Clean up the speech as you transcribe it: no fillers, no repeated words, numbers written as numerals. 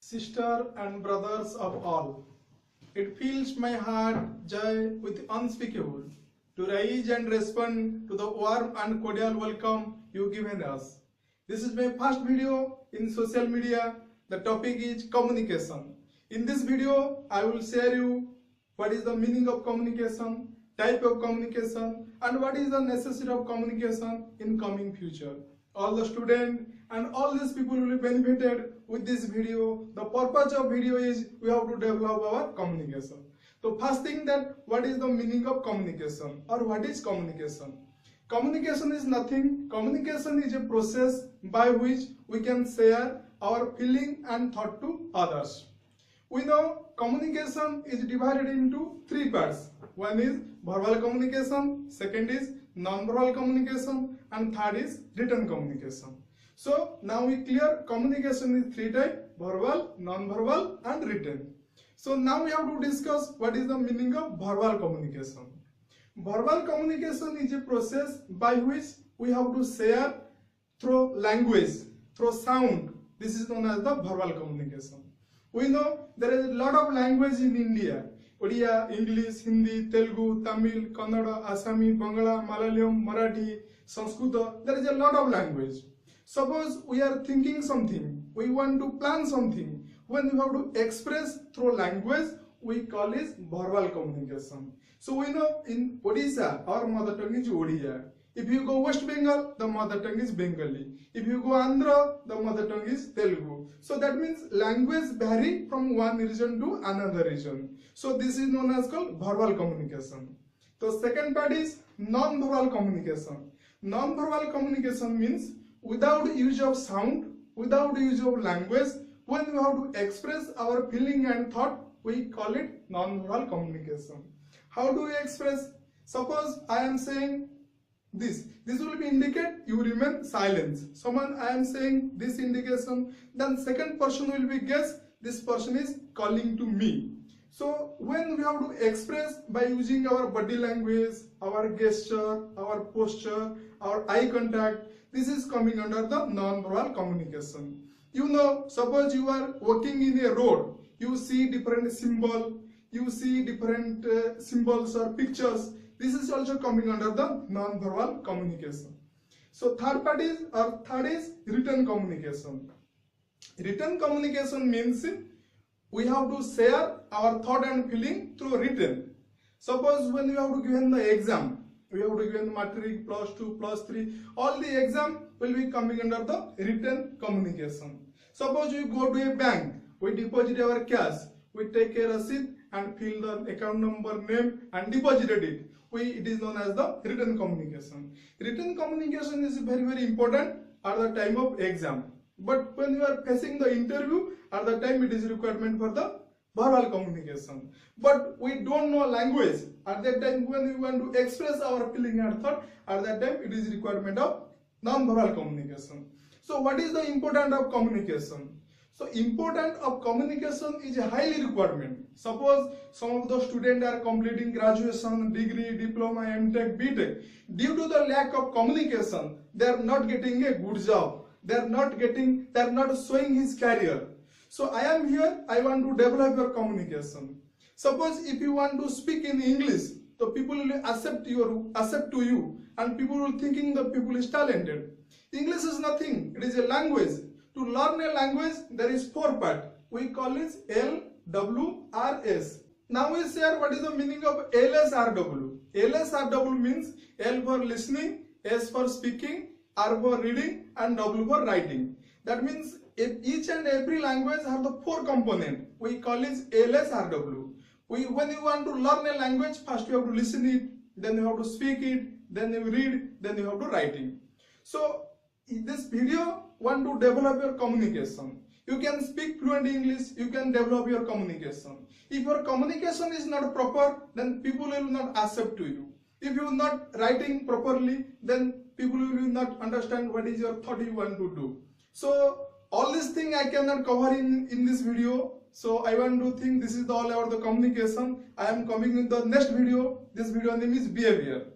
Sister and brothers of all, it fills my heart joy with unspeakable to rise and respond to the warm and cordial welcome you given us. This is my first video in social media. The topic is communication. In this video, I will share you what is the meaning of communication, type of communication, and what is the necessity of communication in coming future. All the students and all these people will be benefited with this video. The purpose of video is we have to develop our communication. So first thing, that what is the meaning of communication or what is communication? Communication is nothing. Communication is a process by which we can share our feeling and thought to others. We know communication is divided into three parts. One is verbal communication, second is non-verbal communication, and third is written communication. So now we clear communication is three types: verbal, non-verbal, and written. So now we have to discuss what is the meaning of verbal communication. Verbal communication is a process by which we have to share through language, through sound. This is known as the verbal communication. We know there is a lot of language in India. Odia, English, Hindi, Telugu, Tamil, Kannada, Assami, Bangla, Malayalam, Marathi, Sanskrit. There is a lot of language. Suppose we are thinking something, we want to plan something. When we have to express through language, we call it verbal communication. So we know in Odisha, our mother tongue is Odia. If you go West Bengal, the mother tongue is Bengali. If you go Andhra, the mother tongue is Telugu. So that means language vary from one region to another region. So this is known as called verbal communication. The second part is non-verbal communication. Non-verbal communication means without use of sound, without use of language, when we have to express our feeling and thought, we call it non-verbal communication. How do we express? Suppose I am saying this will be indicate you remain silent. Someone I am saying this indication, then second person will be guess this person is calling to me. So when we have to express by using our body language, our gesture, our posture, our eye contact, this is coming under the non-verbal communication. You know, suppose you are walking in a road, you see different symbol, you see different symbols or pictures. This is also coming under the non-verbal communication. So third is written communication. Written communication means we have to share our thought and feeling through written. Suppose when we have to give the exam, we have to give matric, plus 2, plus 3, all the exam will be coming under the written communication. Suppose we go to a bank, we deposit our cash, we take a receipt and fill the account number, name and deposited it. It is known as the written communication. Written communication is very, very important at the time of exam. But when you are facing the interview, at the time it is requirement for the verbal communication. But we don't know language. At that time when we want to express our feeling and thought, at that time it is requirement of non-verbal communication. So what is the importance of communication? So importance of communication is a highly requirement. Suppose some of the students are completing graduation, degree, diploma, MTech, BTech. Due to the lack of communication, they are not getting a good job. They are not showing his career. So I am here, I want to develop your communication. Suppose if you want to speak in English, the people will accept to you and people will thinking the people is talented. English is nothing, it is a language. To learn a language, there is 4 parts. We call it LWRS. Now we share what is the meaning of LSRW. LSRW means L for listening, S for speaking, R for reading, and W for writing. That means if each and every language have the 4 components. We call it LSRW. When you want to learn a language, first you have to listen it, then you have to speak it, then you read, then you have to write it. So in this video, want to develop your communication. You can speak fluent English, you can develop your communication. If your communication is not proper, then people will not accept to you. If you are not writing properly, then people will not understand what is your thought you want to do. So all these things I cannot cover in this video. So I want to think this is all about the communication. I am coming in the next video. This video name is behavior.